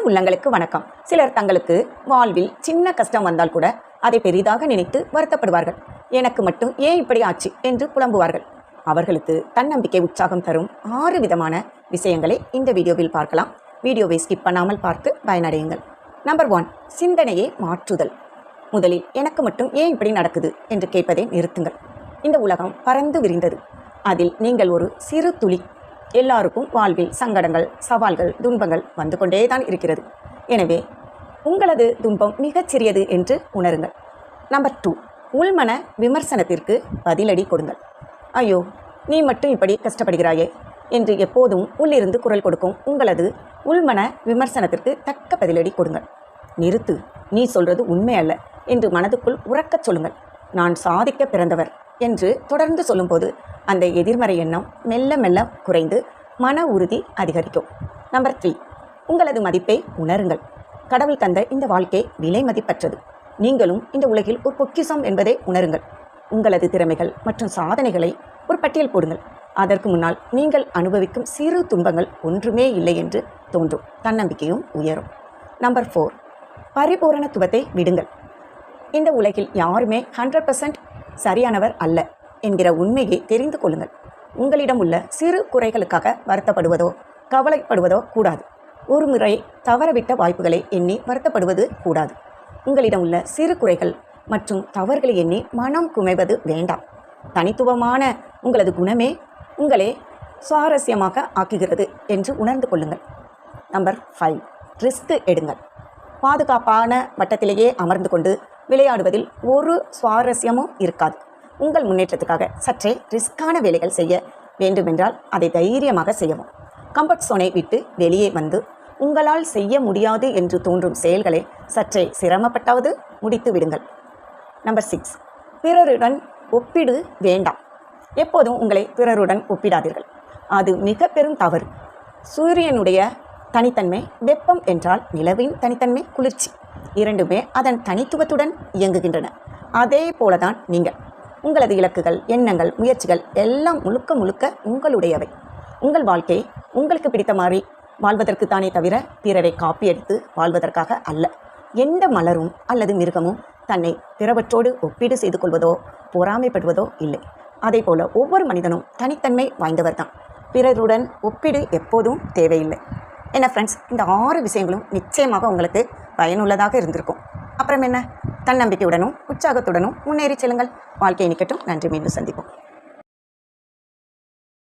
உள்ளங்களுக்கு வணக்கம். சிலர் தங்களுக்கு வாழ்வில் சின்ன கஷ்டம் வந்தால் கூட அதை பெரிதாக நினைத்து வருத்தப்படுவார்கள். எனக்கு மட்டும் ஏன் இப்படி ஆச்சு என்று புலம்புவார்கள். அவர்களுக்கு தன்னம்பிக்கை உற்சாகம் தரும் 6 விதமான விஷயங்களை இந்த வீடியோவில் பார்க்கலாம். வீடியோவை ஸ்கிப் பண்ணாமல் பார்த்து பயனடையுங்கள். நம்பர் 1, சிந்தனையை மாற்றுதல். முதலில் எனக்கு மட்டும் ஏன் இப்படி நடக்குது என்று கேட்பதை நிறுத்துங்கள். இந்த உலகம் பறந்து விரிந்தது. அதில் நீங்கள் ஒரு சிறு துளி. எல்லாருக்கும் வாழ்வில் சங்கடங்கள், சவால்கள், துன்பங்கள் வந்து கொண்டே தான் இருக்கிறது. எனவே உங்களது துன்பம் மிகச்சிறியது என்று உணருங்கள். நம்பர் 2, உள்மன விமர்சனத்திற்கு பதிலடி கொடுங்கள். ஐயோ, நீ மட்டும் இப்படி கஷ்டப்படுகிறாயே என்று எப்போதும் உள்ளிருந்து குரல் கொடுக்கும் உங்களது உள்மன விமர்சனத்திற்கு தக்க பதிலடி கொடுங்கள். நிறுத்து, நீ சொல்றது உண்மை அல்ல என்று மனதுக்குள் உறக்கச் சொல்லுங்கள். நான் சாதிக்க பிறந்தவர் என்று தொடர்ந்து சொல்லும்போது அந்த எதிர்மறை எண்ணம் மெல்ல மெல்ல குறைந்து மன உறுதி அதிகரிக்கும். நம்பர் 3, உங்களது மதிப்பை உணருங்கள். கடவுள் தந்த இந்த வாழ்க்கை விலை மதிப்பற்றது. நீங்களும் இந்த உலகில் ஒரு பொக்கிஷம் என்பதை உணருங்கள். உங்களது திறமைகள் மற்றும் சாதனைகளை ஒரு பட்டியல் போடுங்கள். அதற்கு முன்னால் நீங்கள் அனுபவிக்கும் சிறு துன்பங்கள் ஒன்றுமே இல்லை என்று தோன்றும். தன்னம்பிக்கையும் உயரும். நம்பர் 4, பரிபூரணத்துவத்தை விடுங்கள். இந்த உலகில் யாருமே 100% சரியானவர் அல்ல என்கிற உண்மையை தெரிந்து கொள்ளுங்கள். உங்களிடம் உள்ள சிறு குறைகளுக்காக வருத்தப்படுவதோ கவலைப்படுவதோ கூடாது. ஒரு முறை தவறவிட்ட வாய்ப்புகளை எண்ணி வருத்தப்படுவது கூடாது. உங்களிடம் உள்ள சிறு குறைகள் மற்றும் தவறுகளை எண்ணி மனம் குமைவது வேண்டாம். தனித்துவமான உங்களது குணமே உங்களை சுவாரஸ்யமாக ஆக்குகிறது என்று உணர்ந்து கொள்ளுங்கள். நம்பர் 5, ரிஸ்க் எடுங்கள். பாதுகாப்பான வட்டத்திலேயே அமர்ந்து கொண்டு விளையாடுவதில் ஒரு சுவாரஸ்யமும் இருக்காது. உங்கள் முன்னேற்றத்துக்காக சற்றே ரிஸ்கான வேலைகள் செய்ய வேண்டுமென்றால் அதை தைரியமாக செய்யவும். கம்ஃபர்ட் சோனை விட்டு வெளியே வந்து உங்களால் செய்ய முடியாது என்று தோன்றும் செயல்களை சற்றே சிரமப்பட்டாவது முடித்து விடுங்கள். நம்பர் 6, பிறருடன் ஒப்பிடு வேண்டாம். எப்போதும் உங்களை பிறருடன் ஒப்பிடாதீர்கள். அது மிக பெரும் தவறு. சூரியனுடைய தனித்தன்மை வெப்பம் என்றால் நிலவின் தனித்தன்மை குளிர்ச்சி. இரண்டுமே அதன் தனித்துவத்துடன் இயங்குகின்றன. அதே போலதான் நீங்கள். உங்களது இலக்குகள், எண்ணங்கள், முயற்சிகள் எல்லாம் முழுக்க முழுக்க உங்களுடையவை. உங்கள் வாழ்க்கை உங்களுக்கு பிடித்த மாதிரி வாழ்வதற்கு தானே தவிர பிறரை காப்பியடித்து வாழ்வதற்காக அல்ல. எந்த மலரும் அல்லது மிருகமும் தன்னை பிறவற்றோடு ஒப்பீடு செய்து கொள்வதோ பொறாமைப்படுவதோ இல்லை. அதே போல ஒவ்வொரு மனிதனும் தனித்தன்மை வாய்ந்தவர் தான். பிறருடன் ஒப்பீடு எப்போதும் தேவையில்லை. என்ன ஃப்ரெண்ட்ஸ், இந்த 6 விஷயங்களும் நிச்சயமாக உங்களுக்கு பயனுள்ளதாக இருந்திருக்கும். அப்புறம் என்ன, தன்னம்பிக்கையுடனும் உற்சாகத்துடனும் முன்னேறி செல்லுங்கள். வாழ்க்கை நிற்கட்டும். நன்றி, மீண்டும் சந்திப்போம்.